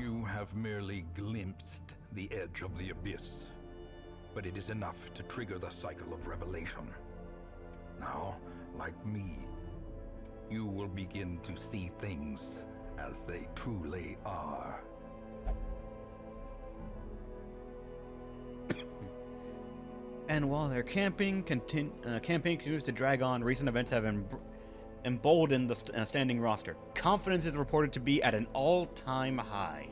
You have merely glimpsed the edge of the abyss, but it is enough to trigger the cycle of revelation. Now, like me, you will begin to see things as they truly are. And while their campaign continues to drag on, recent events have emboldened the standing roster. Confidence is reported to be at an all-time high.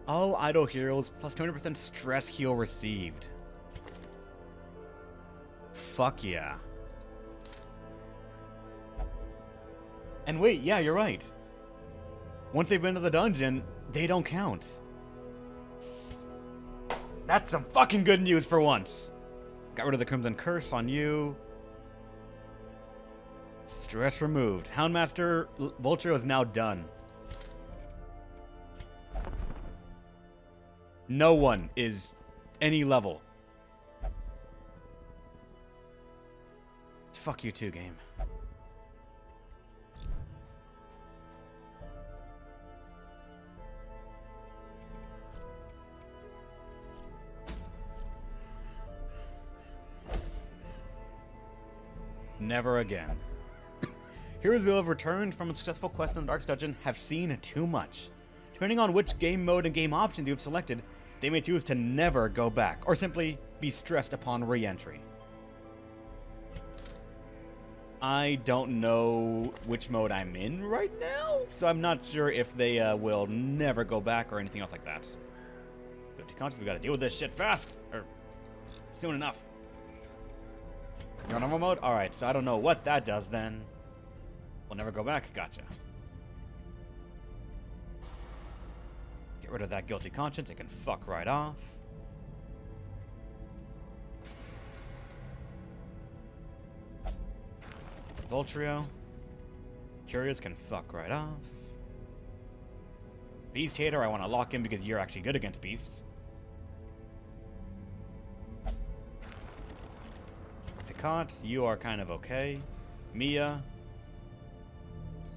All idle heroes plus 20% stress heal received. Fuck yeah. And wait, yeah, you're right. Once they've been to the dungeon, they don't count. That's some fucking good news for once. Got rid of the Crimson Curse on you. Stress removed. Houndmaster Vulture is now done. No one is any level. Fuck you too, game. Never again. Heroes who have returned from a successful quest in the Darkest Dungeon have seen too much. Depending on which game mode and game options you have selected, they may choose to never go back, or simply be stressed upon re-entry. I don't know which mode I'm in right now, so I'm not sure if they will never go back or anything else like that. But to conscious, we gotta deal with this shit fast, or soon enough. You're on normal mode? Alright, so I don't know what that does then. We'll never go back? Gotcha. Get rid of that guilty conscience. It can fuck right off. Voltrio. Curious can fuck right off. Beast Hater, I want to lock in because you're actually good against beasts. Picot, you are kind of okay. Mia.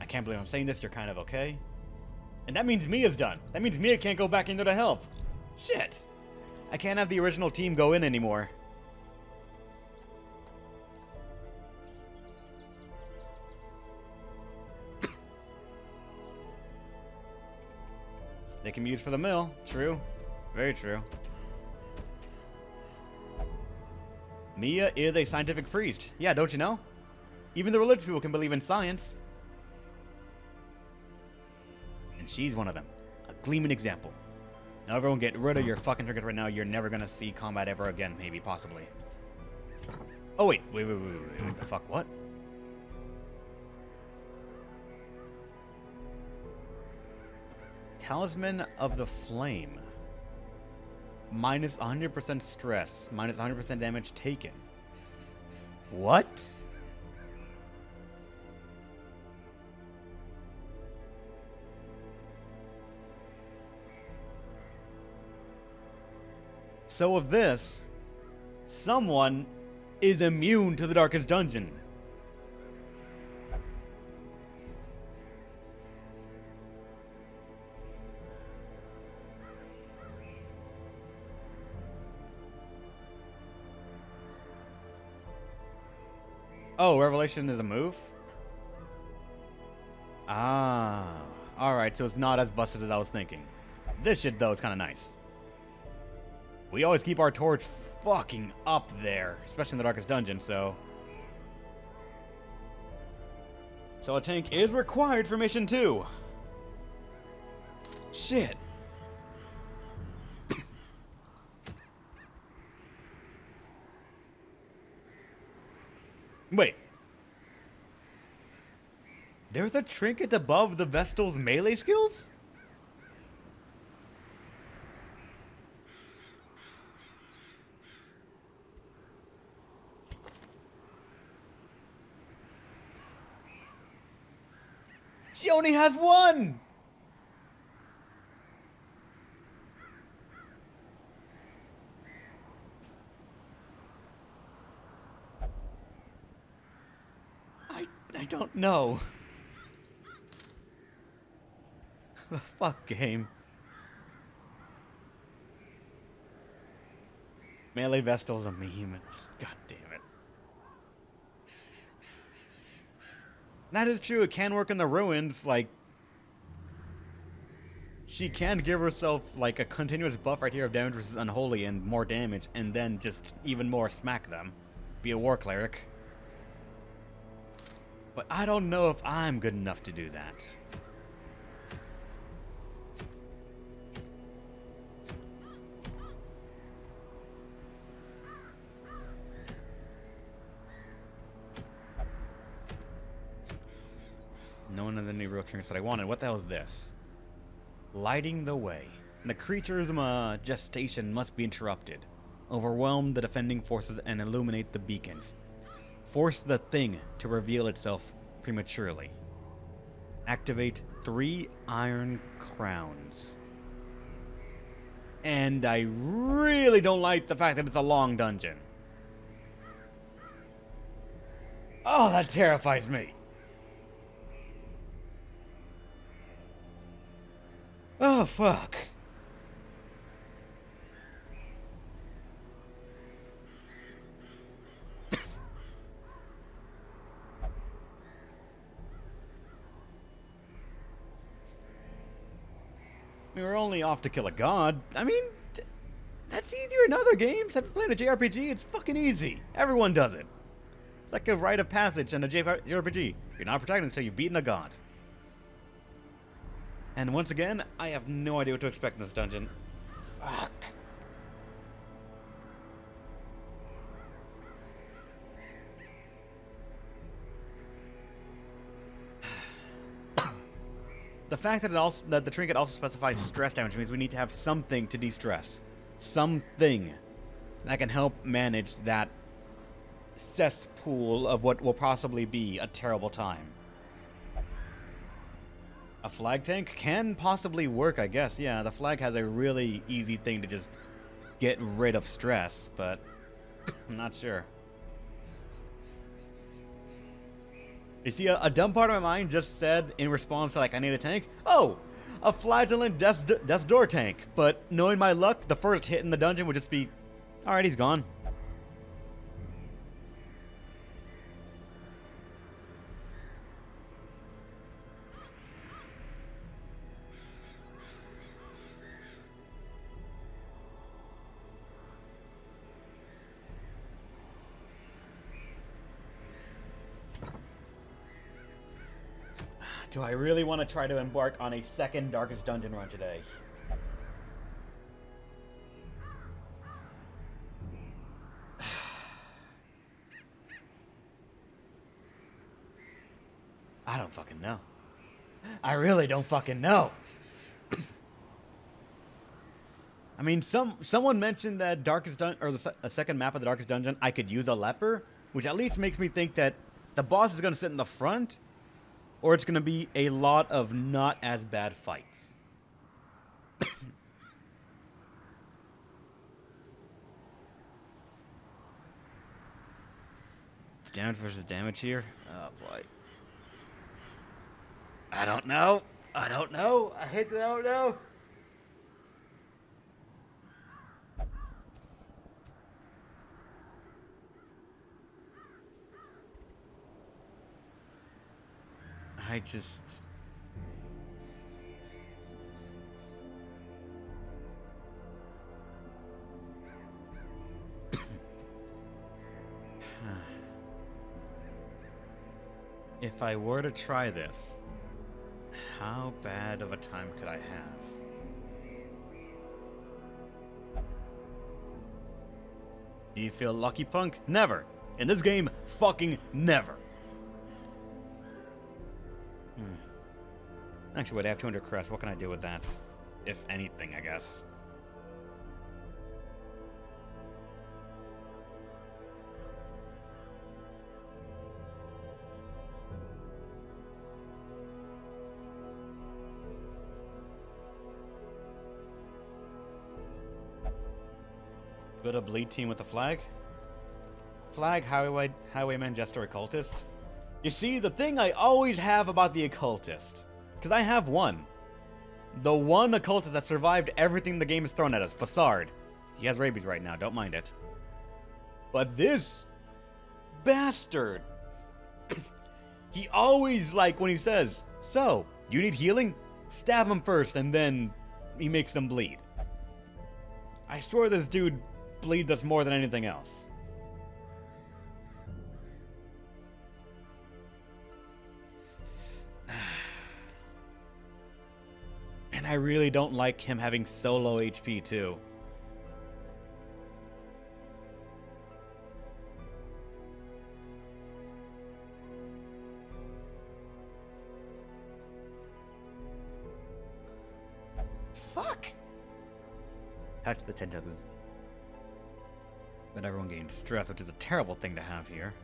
I can't believe I'm saying this, you're kind of okay. And that means Mia's done. That means Mia can't go back into the help. Shit. I can't have the original team go in anymore. They can be used for the mill. True. Very true. Mia is a scientific priest. Yeah, don't you know? Even the religious people can believe in science. And she's one of them. A gleaming example. Now everyone get rid of your fucking trinkets right now. You're never gonna see combat ever again, maybe, possibly. Oh, wait. Wait. The fuck, what? Talisman of the Flame. Minus 100% stress. Minus 100% damage taken. What? So with this, someone is immune to the Darkest Dungeon. Oh, Revelation is a move? Ah. Alright, so it's not as busted as I was thinking. This shit, though, is kind of nice. We always keep our torch fucking up there, especially in the Darkest Dungeon, so... So a tank is required for Mission 2. Shit. Wait. There's a trinket above the Vestal's melee skills? She only has one! I don't know. The fuck game. Melee Vestal's a meme. Just god damn it. That is true. It can work in the ruins. Like, she can give herself like a continuous buff right here of damage versus unholy and more damage, and then just even more smack them. Be a war cleric. But I don't know if I'm good enough to do that. No one of the new real trinkets that I wanted. What the hell is this? Lighting the way. The creature's gestation must be interrupted. Overwhelm the defending forces and illuminate the beacons. Force the thing to reveal itself prematurely. Activate 3 iron crowns. And I really don't like the fact that it's a long dungeon. Oh, that terrifies me. Oh, fuck. We were only off to kill a god. I mean, that's easier in other games. I've been playing a JRPG. It's fucking easy. Everyone does it. It's like a rite of passage in a JRPG. You're not protagonist until you've beaten a god. And once again, I have no idea what to expect in this dungeon. Fuck. The fact that the trinket also specifies stress damage means we need to have something to de-stress. Something that can help manage that cesspool of what will possibly be a terrible time. A flag tank can possibly work, I guess. Yeah, the flag has a really easy thing to just get rid of stress, but I'm not sure. You see, a dumb part of my mind just said in response to, like, I need a tank. Oh, a flagellant death's door tank. But knowing my luck, the first hit in the dungeon would just be, alright, he's gone. Do I really want to try to embark on a second Darkest Dungeon run today? I don't fucking know. I really don't fucking know. I mean, someone mentioned that Darkest Dungeon, or a second map of the Darkest Dungeon, I could use a leper, which at least makes me think that the boss is going to sit in the front, or it's going to be a lot of not as bad fights. It's damage versus damage here? Oh, boy. I don't know. I don't know. I hate that I don't know. I just... If I were to try this, how bad of a time could I have? Do you feel lucky, punk? Never. In this game, fucking never. Actually, wait, I have 200 crest. What can I do with that? If anything, I guess. Build a bleed team with a flag? Flag, highwayman, jester, occultist? You see, the thing I always have about the occultist, because I have one, The one occultist that survived everything the game has thrown at us, Bassard. He has rabies right now, don't mind it. But this bastard, he always, like, when he says, so, you need healing? Stab him first, and then he makes them bleed. I swear this dude bleeds us more than anything else. And I really don't like him having so low HP, too. Fuck! Touch the tentacle. Then everyone gains stress, which is a terrible thing to have here.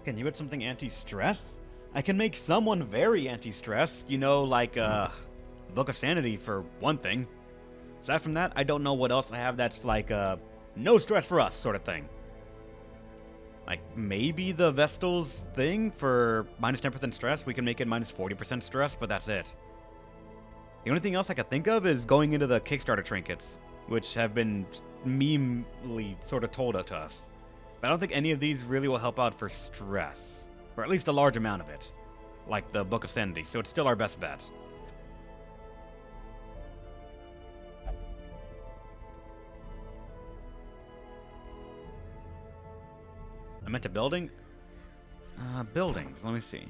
Can you add something anti-stress? I can make someone very anti-stress, you know, like, Book of Sanity for one thing. Aside from that, I don't know what else I have that's like, no stress for us sort of thing. Like, maybe the Vestal's thing for minus 10% stress, we can make it minus 40% stress, but that's it. The only thing else I could think of is going into the Kickstarter trinkets, which have been meme-ly sort of told to us. But I don't think any of these really will help out for stress. Or at least a large amount of it. Like the Book of Sanity, so it's still our best bet. I meant a building? Buildings, let me see.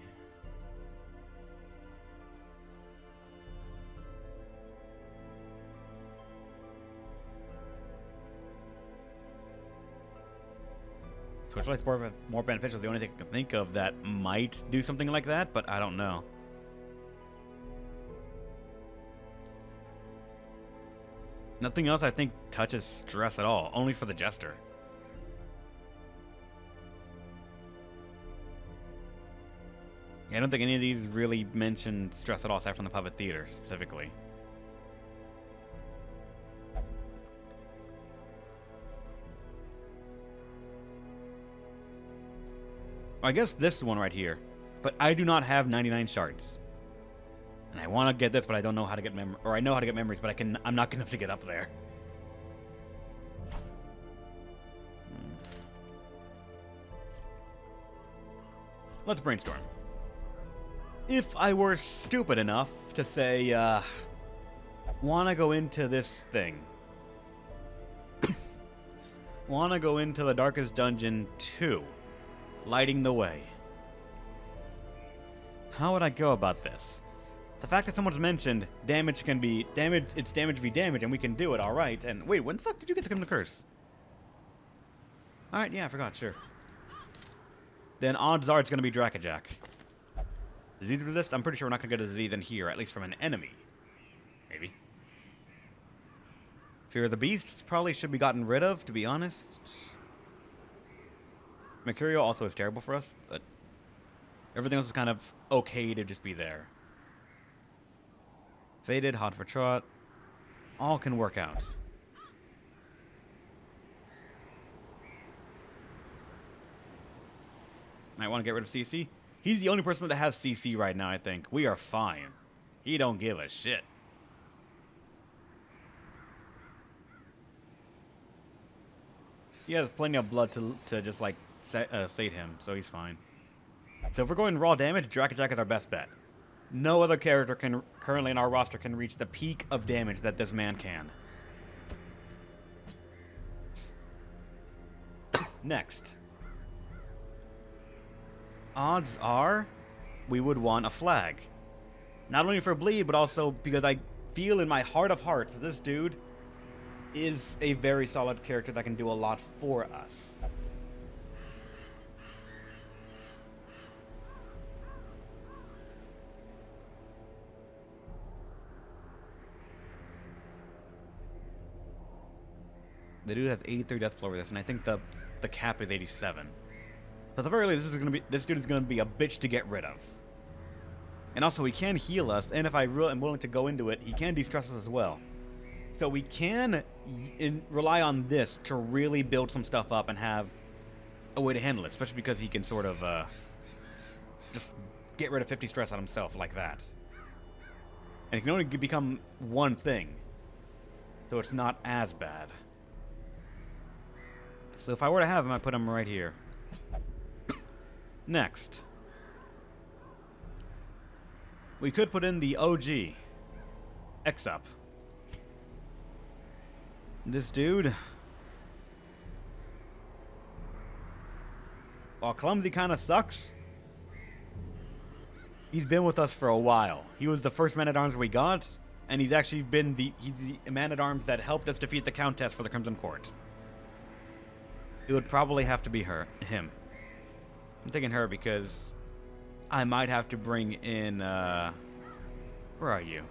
Torchlight's more beneficial. The only thing I can think of that might do something like that, but I don't know. Nothing else I think touches stress at all, only for the Jester. Yeah, I don't think any of these really mention stress at all, aside from the Puppet Theater specifically. I guess this one right here, but I do not have 99 shards. And I want to get this, but I don't know how to get I know how to get memories, but I'm not good enough to get up there. Let's brainstorm. If I were stupid enough to say, want to go into this thing. Want to go into the Darkest Dungeon 2. Lighting the way. How would I go about this? The fact that someone's mentioned damage can be damage, it's damage v damage, and we can do it, alright. And wait, when the fuck did you get to come to Curse? Alright, yeah, I forgot, sure. Then odds are it's gonna be Drakajack. Disease resist? I'm pretty sure we're not gonna get a disease in here, at least from an enemy. Maybe. Fear of the Beasts probably should be gotten rid of, to be honest. Mercurial also is terrible for us, but everything else is kind of okay to just be there. Faded, Hot for Trot, all can work out. Might want to get rid of CC. He's the only person that has CC right now, I think. We are fine. He don't give a shit. He has plenty of blood to just like sate him, so he's fine. So if we're going raw damage, Drakajack is our best bet. No other character currently in our roster can reach the peak of damage that this man can. Next. Odds are we would want a flag. Not only for bleed, but also because I feel in my heart of hearts this dude is a very solid character that can do a lot for us. The dude has 83 death flow resist, and I think the cap is 87. So at the very least, this dude is gonna be a bitch to get rid of. And also, he can heal us, and if I am willing to go into it, he can de-stress us as well. So we can rely on this to really build some stuff up and have a way to handle it, especially because he can sort of just get rid of 50 stress on himself like that. And it can only become one thing, so it's not as bad. So if I were to have him, I'd put him right here. Next. We could put in the OG. X-Up. This dude, while clumsy kind of sucks, he's been with us for a while. He was the first man-at-arms we got, and he's actually been the man-at-arms that helped us defeat the Countess for the Crimson Court. It would probably have to be him. I'm thinking her because I might have to bring in, where are you?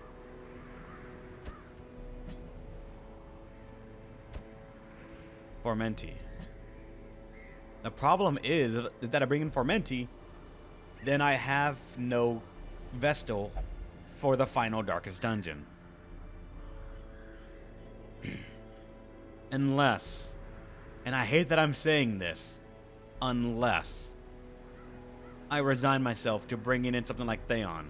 Formenti. The problem is that I bring in Formenti, then I have no Vestal for the final Darkest Dungeon. Unless, and I hate that I'm saying this, unless I resign myself to bringing in something like Theon.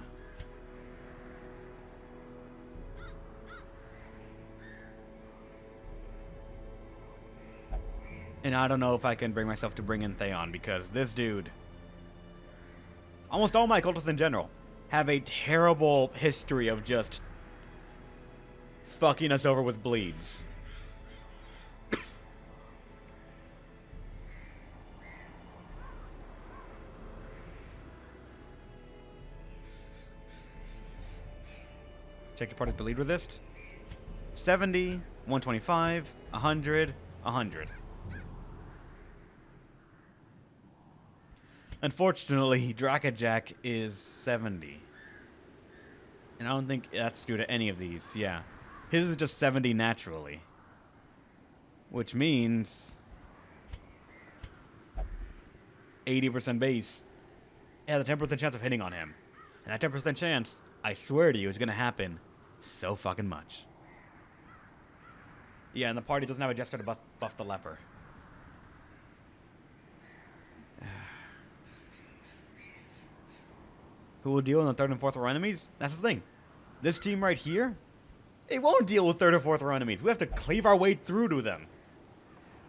And I don't know if I can bring myself to bring in Theon, because this dude, almost all my cultists in general, have a terrible history of just fucking us over with bleeds. Check your party's bleed resist. 70, 125, 100, 100. Unfortunately, Drakajack is 70. And I don't think that's due to any of these, yeah. His is just 70 naturally. Which means 80% base has a 10% chance of hitting on him. And that 10% chance, I swear to you, is going to happen so fucking much. Yeah, and the party doesn't have a Jester to buff the leper. Who will deal in the 3rd and 4th row enemies? That's the thing. This team right here, it won't deal with 3rd or 4th row enemies. We have to cleave our way through to them.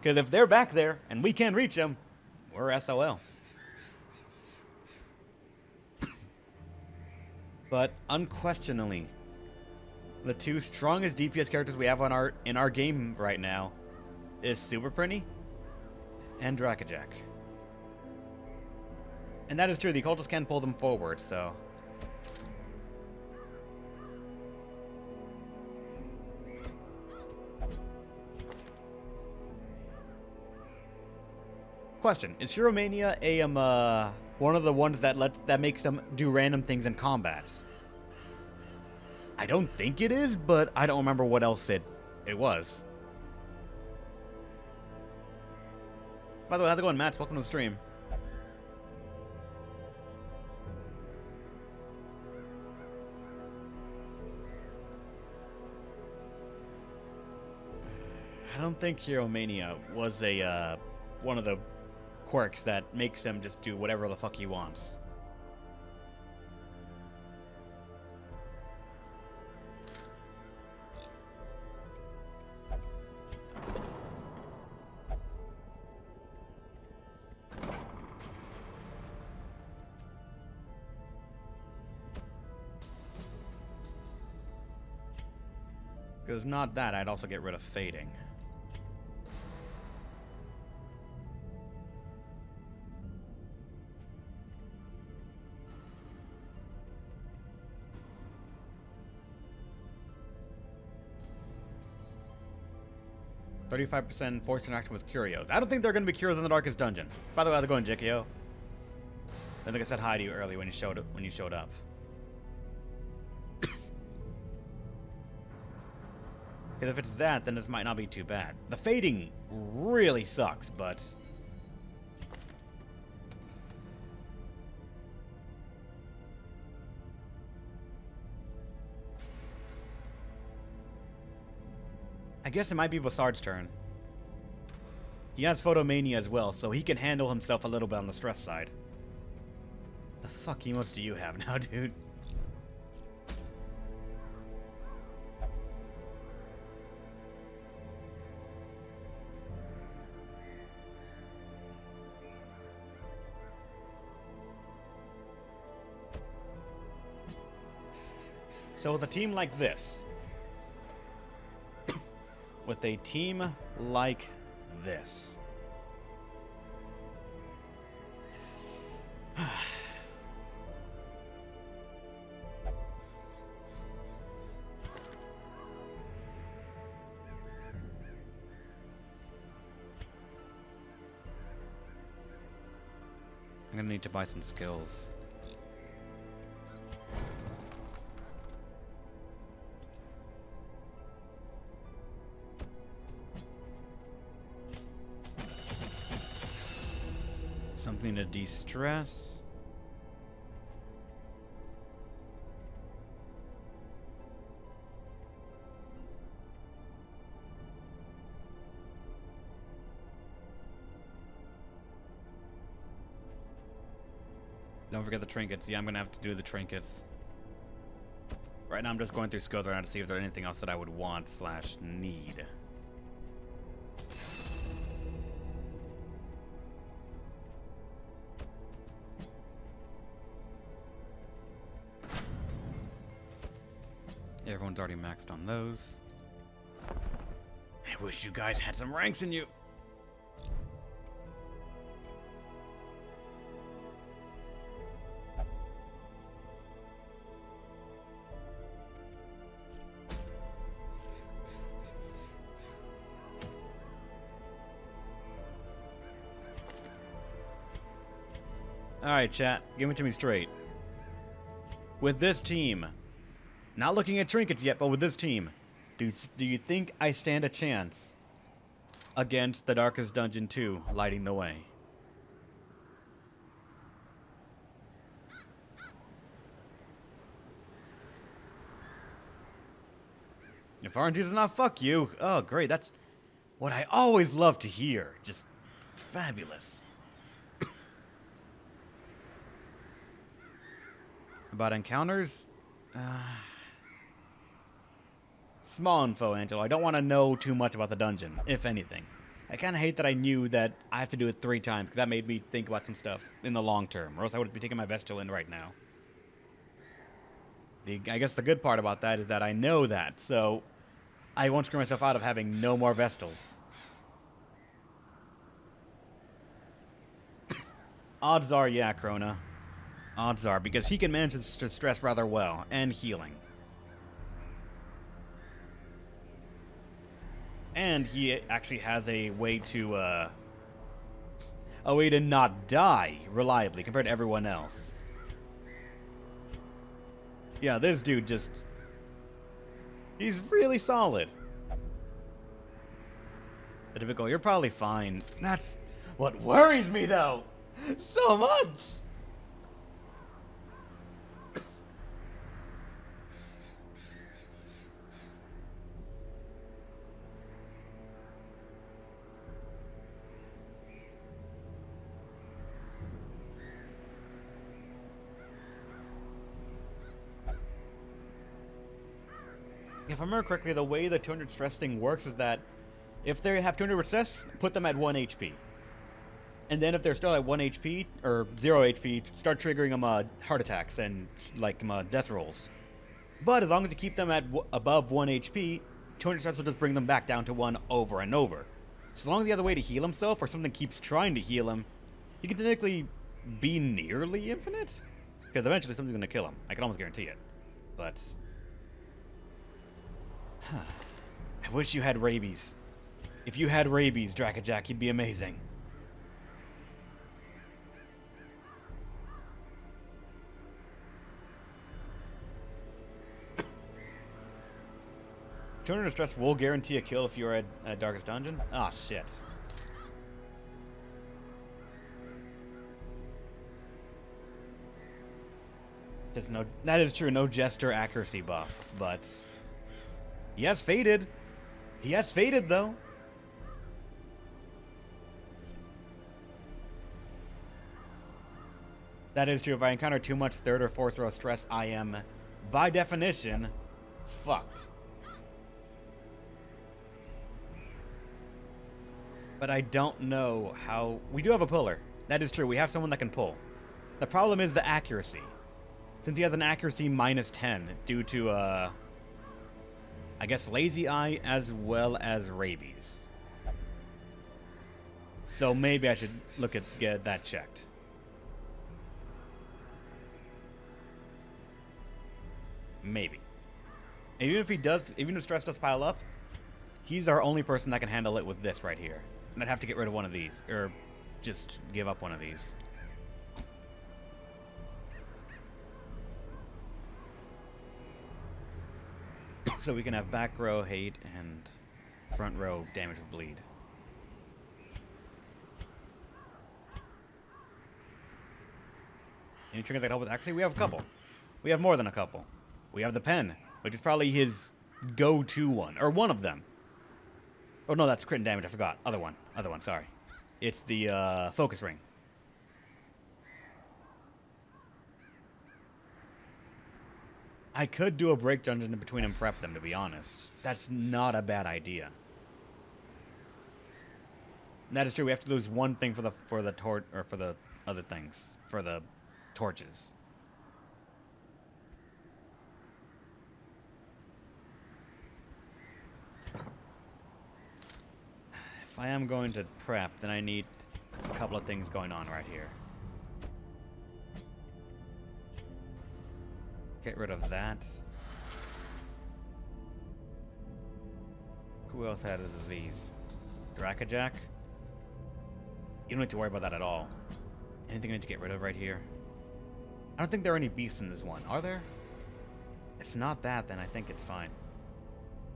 Because if they're back there and we can't reach them, we're SOL. But unquestionably, the two strongest DPS characters we have on in our game right now is Super Prinny and Drakajack. And that is true, the cultists can pull them forward, so. Question, is Hero Mania one of the ones that makes them do random things in combats? I don't think it is, but I don't remember what else it was. By the way, how's it going, Matt? Welcome to the stream. I don't think Hero Mania was one of the quirks that makes him just do whatever the fuck he wants. Because not that, I'd also get rid of fading. %35% forced interaction with Curios. I don't think they're going to be Curios in the Darkest Dungeon. By the way, how's it going, Jikio? I think I said hi to you earlier when you showed up. Because if it's that, then this might not be too bad. The fading really sucks, but I guess it might be Bassard's turn. He has Photomania as well, so he can handle himself a little bit on the stress side. The fuck emotes do you have now, dude? So with a team like this, with a team like this, I'm gonna need to buy some skills. Something to de-stress. Don't forget the trinkets. Yeah, I'm gonna have to do the trinkets. Right now I'm just going through skills right now to see if there's anything else that I would want / need. Everyone's already maxed on those. I wish you guys had some ranks in you. Alright, chat. Give it to me straight. With this team, not looking at trinkets yet, but with this team, do you think I stand a chance against the Darkest Dungeon 2 lighting the way? If RNG is not, fuck you. Oh, great. That's what I always love to hear. Just fabulous. About encounters? Small info, Angelo. I don't want to know too much about the dungeon, if anything. I kind of hate that I knew that I have to do it 3 times, because that made me think about some stuff in the long term, or else I would be taking my Vestal in right now. I guess the good part about that is that I know that, so I won't screw myself out of having no more Vestals. Odds are, yeah, Krona. Odds are, because he can manage to stress rather well, and healing. And he actually has a way to not die reliably compared to everyone else. Yeah, this dude just... he's really solid. The typical, you're probably fine. That's what worries me, though, so much! If I remember correctly, the way the 200 stress thing works is that if they have 200 stress, put them at 1 HP. And then if they're still at 1 HP, or 0 HP, start triggering them heart attacks and like death rolls. But as long as you keep them at above 1 HP, 200 stress will just bring them back down to 1 over and over. So long as the other way to heal himself, or something keeps trying to heal him, he can technically be nearly infinite. Because eventually something's going to kill him. I can almost guarantee it. But... I wish you had rabies. If you had rabies, Drakajack, you'd be amazing. Turner stress will guarantee a kill if you're at Darkest Dungeon? Ah, shit. That is true, no Jester accuracy buff, but... he has Faded. He has faded, though. That is true. If I encounter too much third or fourth row stress, I am, by definition, fucked. But I don't know how... We do have a puller. That is true. We have someone that can pull. The problem is the accuracy. Since he has an accuracy minus 10 due to, I guess, lazy eye as well as rabies. So maybe I should look at get that checked. Maybe. And even if he does, even if stress does pile up, he's our only person that can handle it with this right here. And I'd have to get rid of one of these, or just give up one of these. So we can have back row hate and front row damage with bleed. Any trigger that help with? Actually, we have a couple. We have more than a couple. We have the pen, which is probably his go-to one, or one of them. Oh no, that's crit and damage. I forgot. Other one. Sorry. It's the focus ring. I could do a break dungeon in between and prep them, to be honest. That's not a bad idea. That is true. We have to lose one thing for the other things, for the torches. If I am going to prep, then I need a couple of things going on right here. Get rid of that. Who else had a disease? Drakajack? You don't need to worry about that at all. Anything I need to get rid of right here? I don't think there are any beasts in this one. Are there? If not that, then I think it's fine.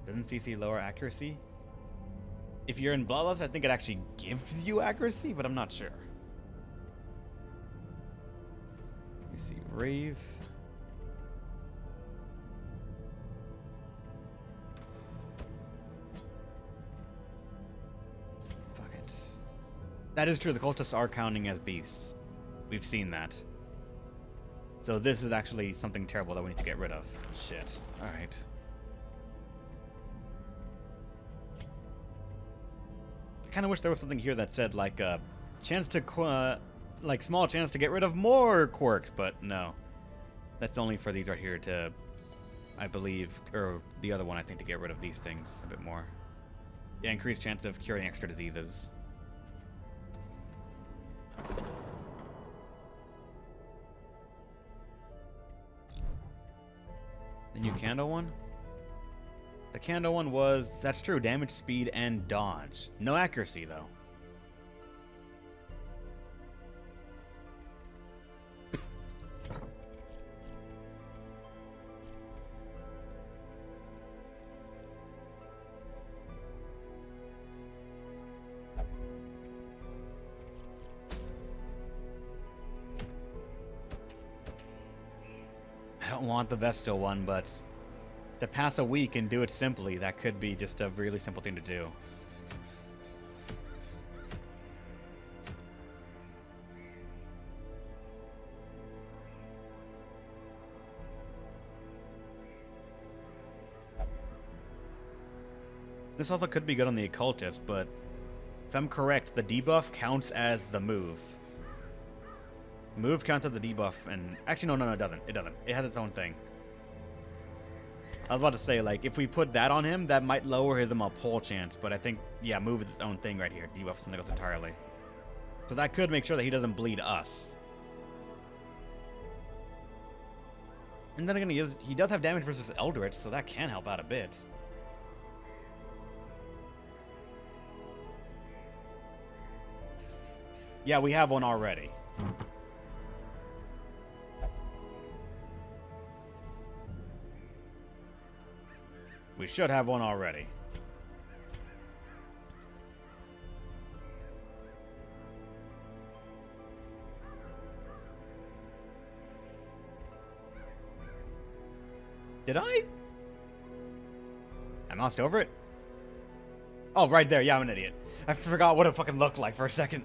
Doesn't CC lower accuracy? If you're in Bloodlust, I think it actually gives you accuracy, but I'm not sure. Let me see. Rave. Fuck it. That is true. The cultists are counting as beasts. We've seen that. So this is actually something terrible that we need to get rid of. Shit. Alright. I kind of wish there was something here that said, like, a chance to, like, small chance to get rid of more quirks, but no. That's only for these right here to, I believe, or the other one, I think, to get rid of these things a bit more. Yeah, increased chance of curing extra diseases. The new candle one? The candle one was, that's true, damage, speed, and dodge. No accuracy, though. I don't want the Vestal one, but to pass a week and do it simply, that could be just a really simple thing to do. This also could be good on the occultist, but if I'm correct, the debuff counts as the move. Move counts as the debuff, and actually, no, it doesn't. It doesn't. It has its own thing. I was about to say, like, if we put that on him, that might lower his pull chance, but I think, yeah, move is its own thing right here. Debuff something else entirely. So that could make sure that he doesn't bleed us. And then again, he does have damage versus Eldritch, so that can help out a bit. Yeah, we have one already. We should have one already. Did I? I moused over it? Oh, right there. Yeah, I'm an idiot. I forgot what it fucking looked like for a second.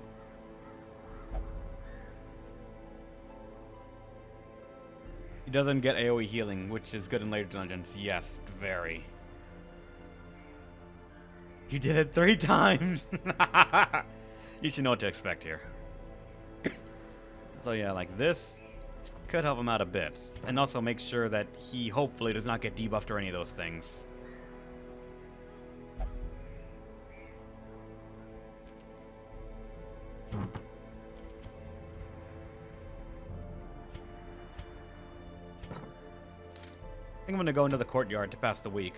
He doesn't get AoE healing, which is good in later dungeons. Yes, very. You did it 3 times! You should know what to expect here. So yeah, like this could help him out a bit. And also make sure that he hopefully does not get debuffed or any of those things. I think I'm gonna go into the courtyard to pass the week.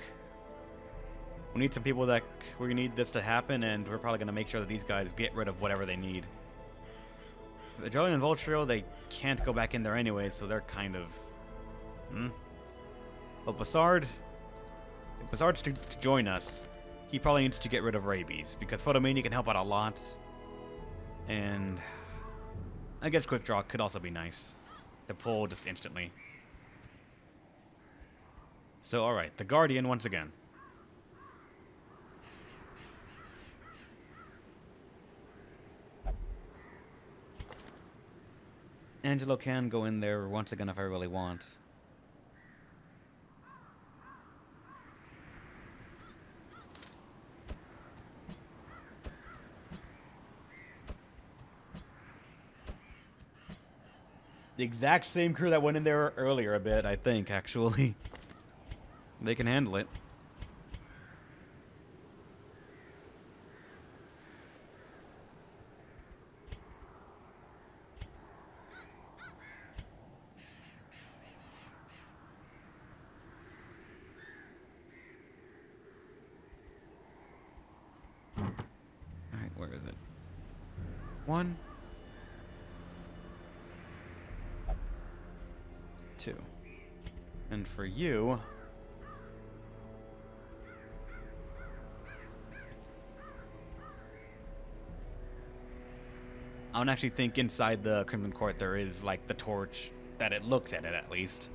We need some people that we need this to happen, and we're probably gonna make sure that these guys get rid of whatever they need. The Adrenaline and Voltrio, they can't go back in there anyway, so they're kind of... But Bassard... If Bassard's to join us, he probably needs to get rid of Rabies, because Photomania can help out a lot. And... I guess Quick Draw could also be nice. To pull just instantly. So, alright, the Guardian once again. Angelo can go in there once again if I really want. The exact same crew that went in there earlier a bit, I think, actually. They can handle it. Alright, where is it? 1, 2. And for you... I don't actually think inside the Crimson Court there is, like, the torch that it looks at it, at least.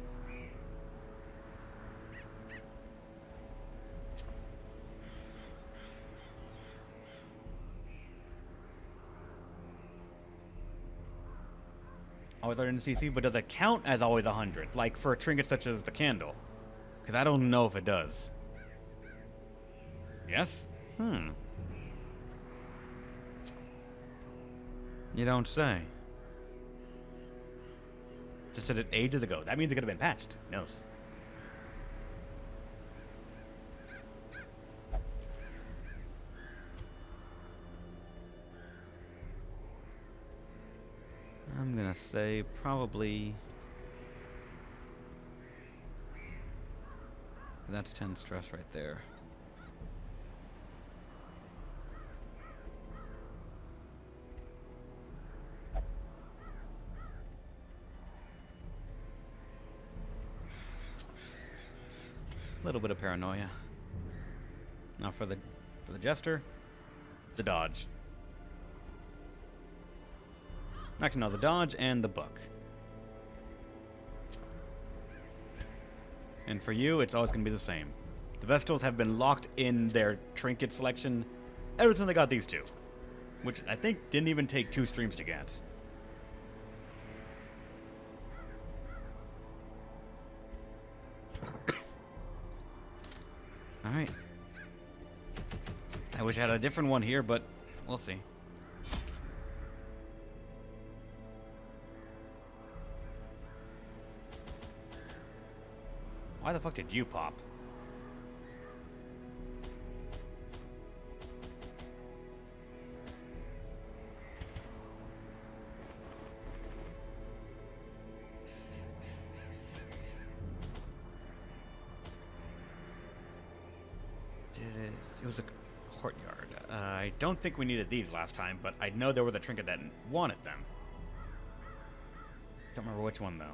Always 100 CC, but does it count as always 100? Like, for a trinket such as the candle? Because I don't know if it does. Yes? You don't say. Just said it ages ago. That means it could have been patched. Who knows? I'm gonna say probably... That's 10 stress right there. A little bit of paranoia. Now for the Jester, the dodge. Actually, no, the dodge and the book. And for you, it's always going to be the same. The Vestals have been locked in their trinket selection ever since they got these two. Which I think didn't even take 2 streams to get. Alright. I wish I had a different one here, but we'll see. Why the fuck did you pop? It was a courtyard. I don't think we needed these last time, but I know there was a trinket that wanted them. Don't remember which one, though.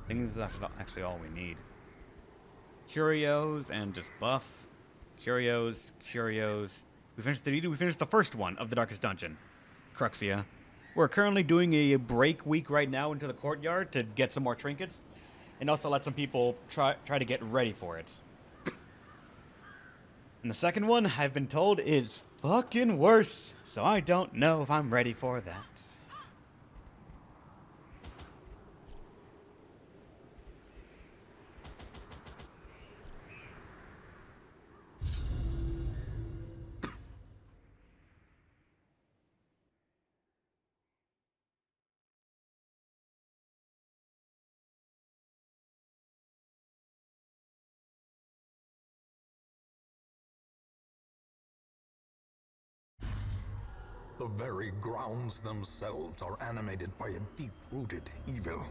I think this is actually all we need. Curios and just buff. Curios, Curios, We finished the first one of the Darkest Dungeon, Cruxia. We're currently doing a break week right now into the courtyard to get some more trinkets, and also let some people try to get ready for it. And the second one, I've been told, is fucking worse, so I don't know if I'm ready for that. The very grounds themselves are animated by a deep-rooted evil.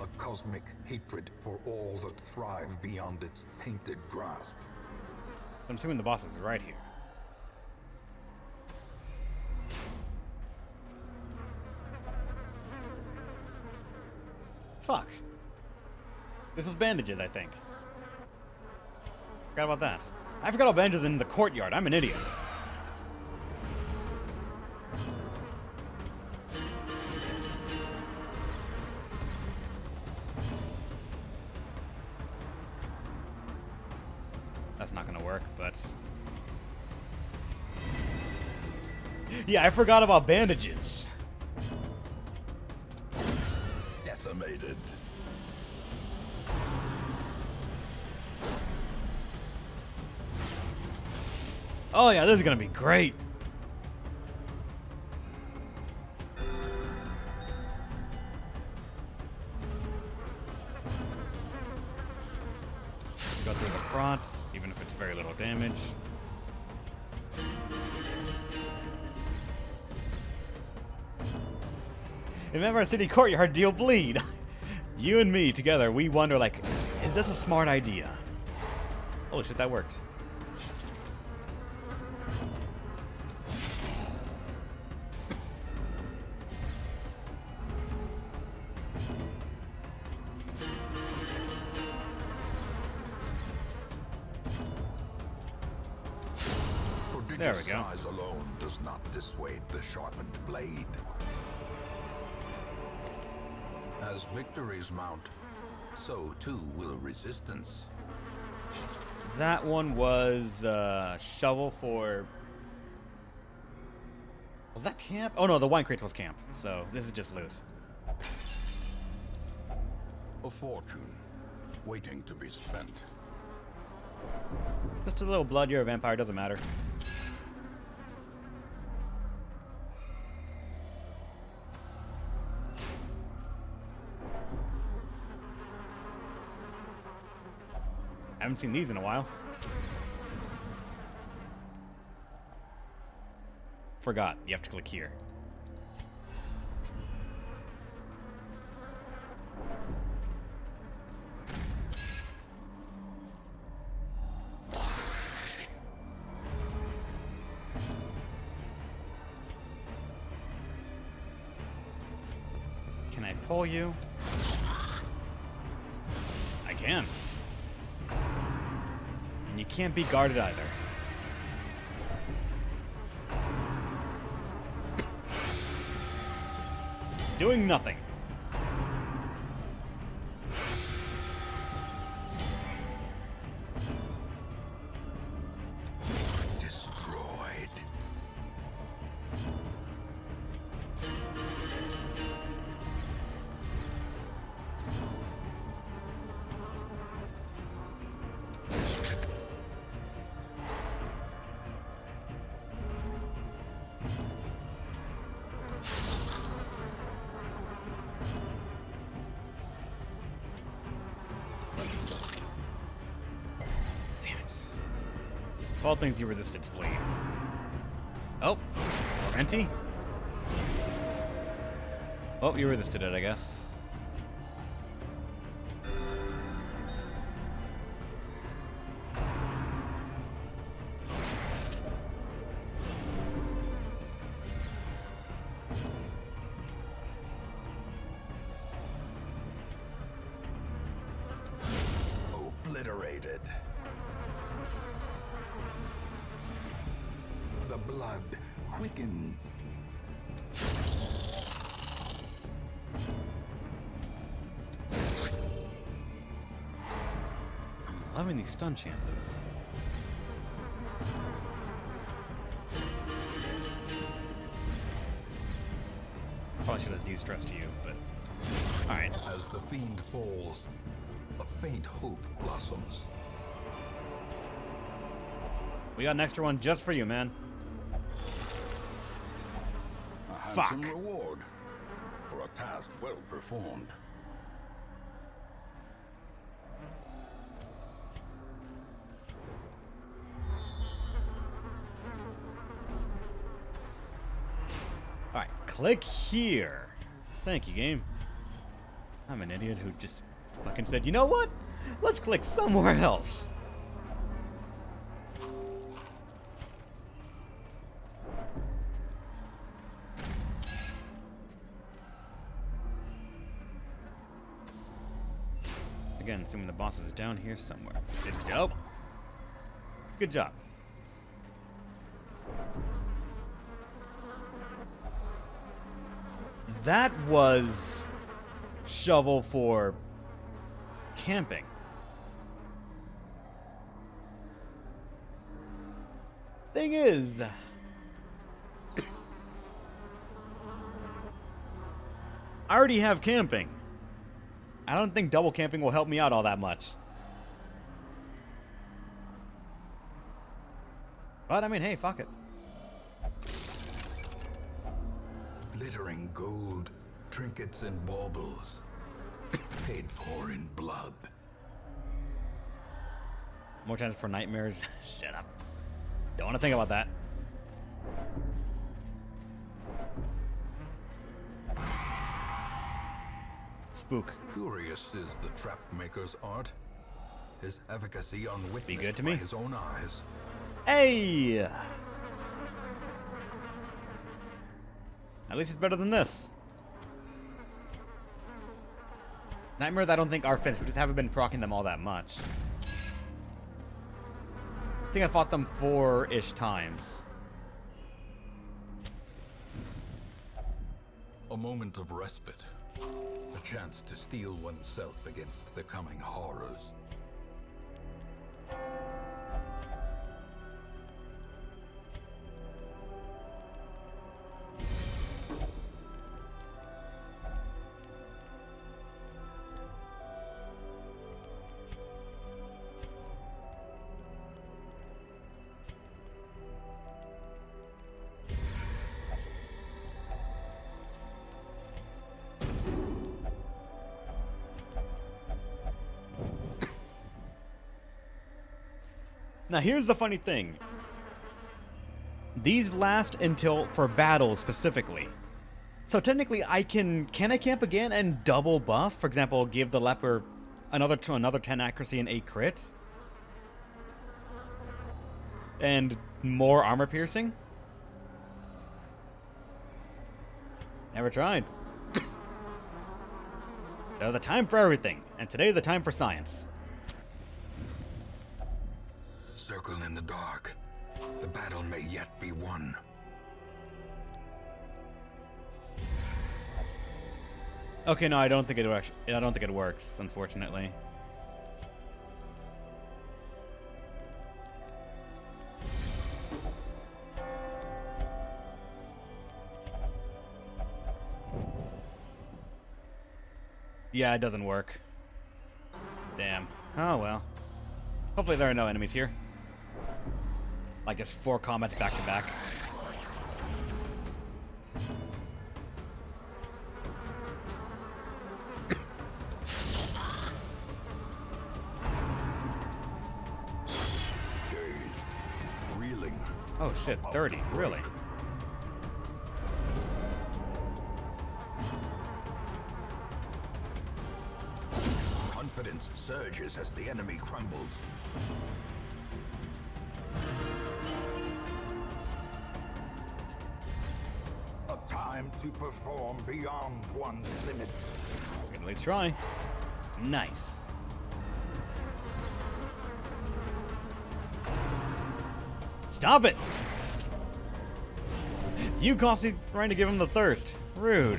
A cosmic hatred for all that thrive beyond its tainted grasp. I'm assuming the boss is right here. Fuck. This was bandages, I think. Forgot about that. I forgot about bandages in the courtyard. I'm an idiot. That's not gonna work, but... Yeah, I forgot about bandages. Decimated. Oh yeah, this is gonna be great. Go through the front, even if it's very little damage. Remember our city courtyard deal bleed. You and me together, we wonder like, is this a smart idea? Holy shit, that worked. There we go. Size alone does not dissuade the sharpened blade. As victories mount, so too will resistance. That one was shovel for... Was that camp? Oh no, the wine crate was camp. So this is just loot. A fortune, waiting to be spent. Just a little blood, you're a vampire, doesn't matter. Haven't seen these in a while. Forgot, you have to click here. Can I pull you? I can. And you can't be guarded either. Doing nothing. Destroyed. All things you resist its bleed. Oh, empty. Oh, you resisted it, I guess. Obliterated. blood quickens. I'm loving these stun chances. Probably should have de-stressed you, but alright. As the fiend falls, a faint hope blossoms. We got an extra one just for you, man. A Fuck. handsome reward for a task well performed. Alright, click here. Thank you, game. I'm an idiot who just fucking said, you know what? Let's click somewhere else. Again, assuming the boss is down here somewhere. It's dope. Good job. That was shovel for camping. Thing is, I already have camping. I don't think double camping will help me out all that much. But I mean, hey, fuck it. Glittering gold, trinkets and baubles, paid for in blood. More chances for nightmares. Shut up. Don't want to think about that. Spook. Curious is the trap maker's art. His efficacy unwitnessed good to by me. his own eyes. Hey! At least it's better than this. Nightmares I don't think are finished. We just haven't been proccing them all that much. I think I fought them 4-ish times. A moment of respite. A chance to steel oneself against the coming horrors. Now here's the funny thing. These last until for battle specifically. So technically can I camp again and double buff? For example, give the leper another 10 accuracy and 8 crit? And more armor piercing? Never tried. Now the time for everything, and today the time for science. Circle in the dark. The battle may yet be won. Okay, no, I don't think it works, unfortunately. Yeah, it doesn't work. Damn. Oh well. Hopefully there are no enemies here. Like just 4 combats back to back. Reeling. Oh shit, 30, really? Confidence surges as the enemy crumbles. A time to perform beyond one's limits. We can at least try. Nice. Stop it! You constantly trying to give him the thirst. Rude.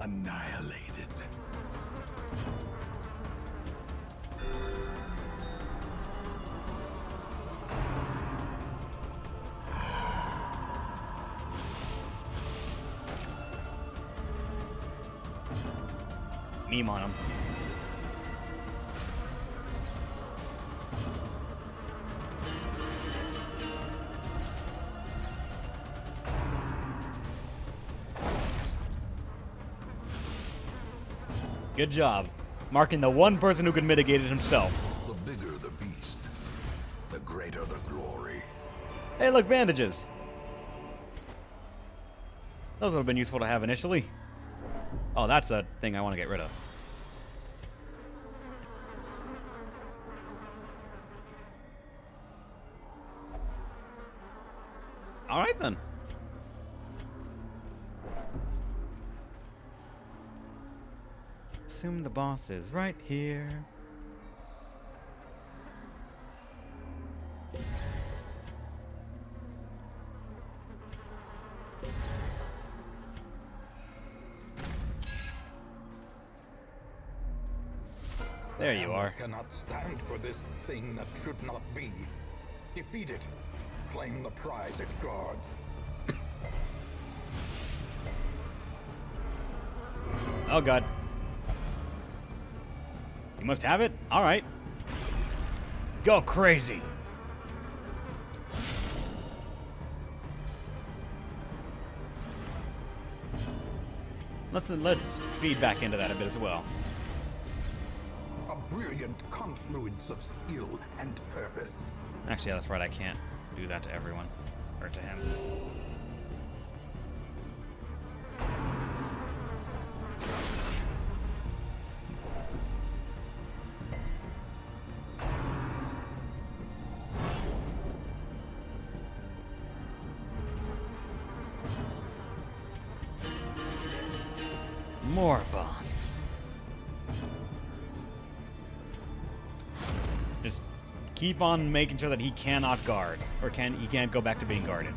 Annihilated. Meme on him. Good job. Marking the one person who could mitigate it himself. The bigger the beast, the greater the glory. Hey, look, bandages. Those would have been useful to have initially. Oh, that's a thing I want to get rid of. All right, then. Assume the boss is right here. There you are. I cannot stand for this thing that should not be. Defeat it. Claim the prize it guards. Oh, God. You must have it? All right. Go crazy. Let's feed back into that a bit as well. A brilliant confluence of skill and purpose. Actually, that's right. I can't do that to everyone. Or to him. More bombs. Just keep on making sure that he cannot guard, or he can't go back to being guarded.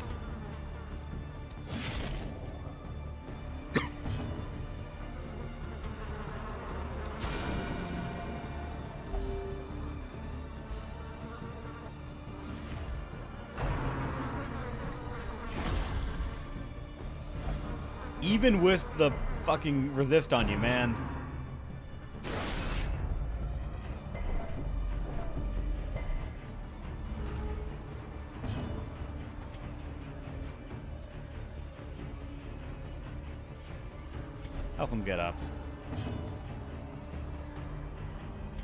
Even with the fucking resist on you, man. Help him get up.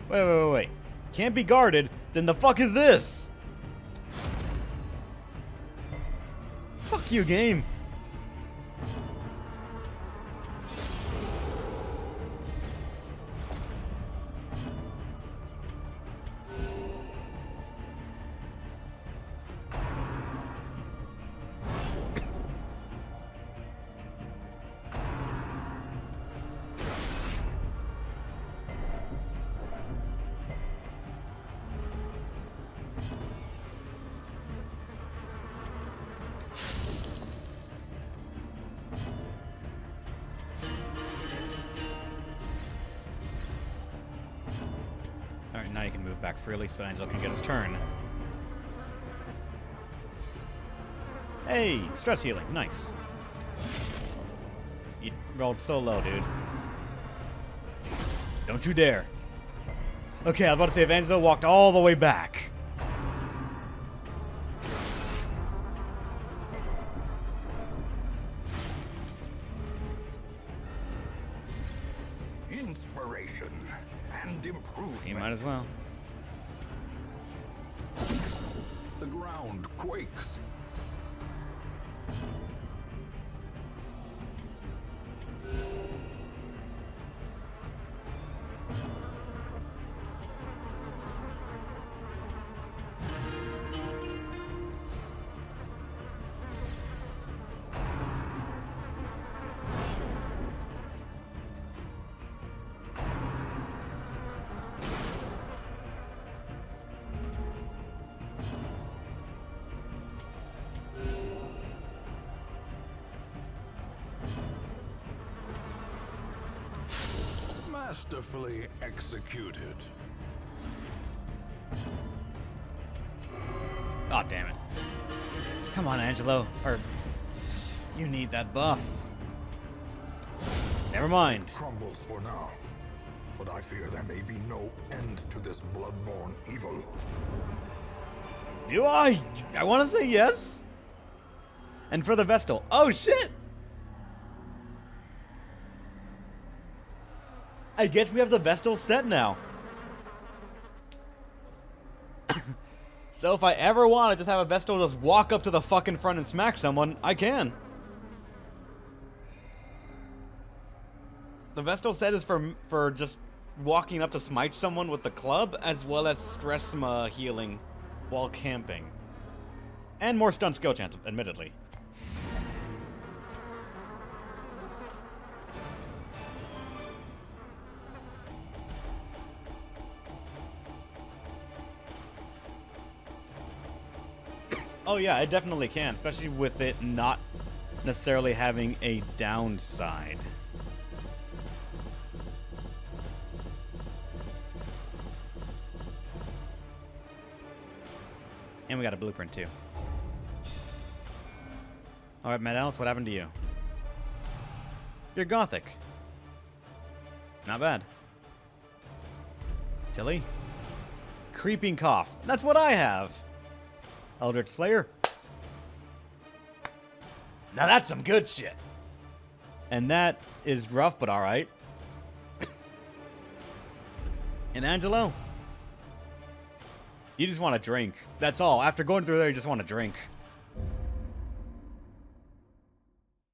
Wait. Can't be guarded? Then the fuck is this? Fuck you, game. Alright, now you can move back freely so Angelo can get his turn. Hey, stress healing, nice. You rolled so low, dude. Don't you dare. Okay, I was about to say if Angelo walked all the way back. Inspiration and improvement. You might as well. The ground quakes. Masterfully executed. Oh, damn it. Come on, Angelo. Or, you need that buff. Never mind. Crumbles for now. But I fear there may be no end to this bloodborne evil. Do I? I want to say yes. And for the Vestal. Oh, shit! I guess we have the Vestal set now. So if I ever want to just have a Vestal just walk up to the fucking front and smack someone, I can. The Vestal set is for just walking up to smite someone with the club, as well as stress healing while camping. And more stun skill chance, admittedly. Oh yeah, it definitely can, especially with it not necessarily having a downside. And we got a blueprint too. Alright, Matt Ellis, what happened to you? You're Gothic. Not bad. Tilly? Creeping Cough. That's what I have! Eldritch Slayer. Now that's some good shit. And that is rough, but alright. And Angelo? You just want to drink. That's all. After going through there, you just want to drink.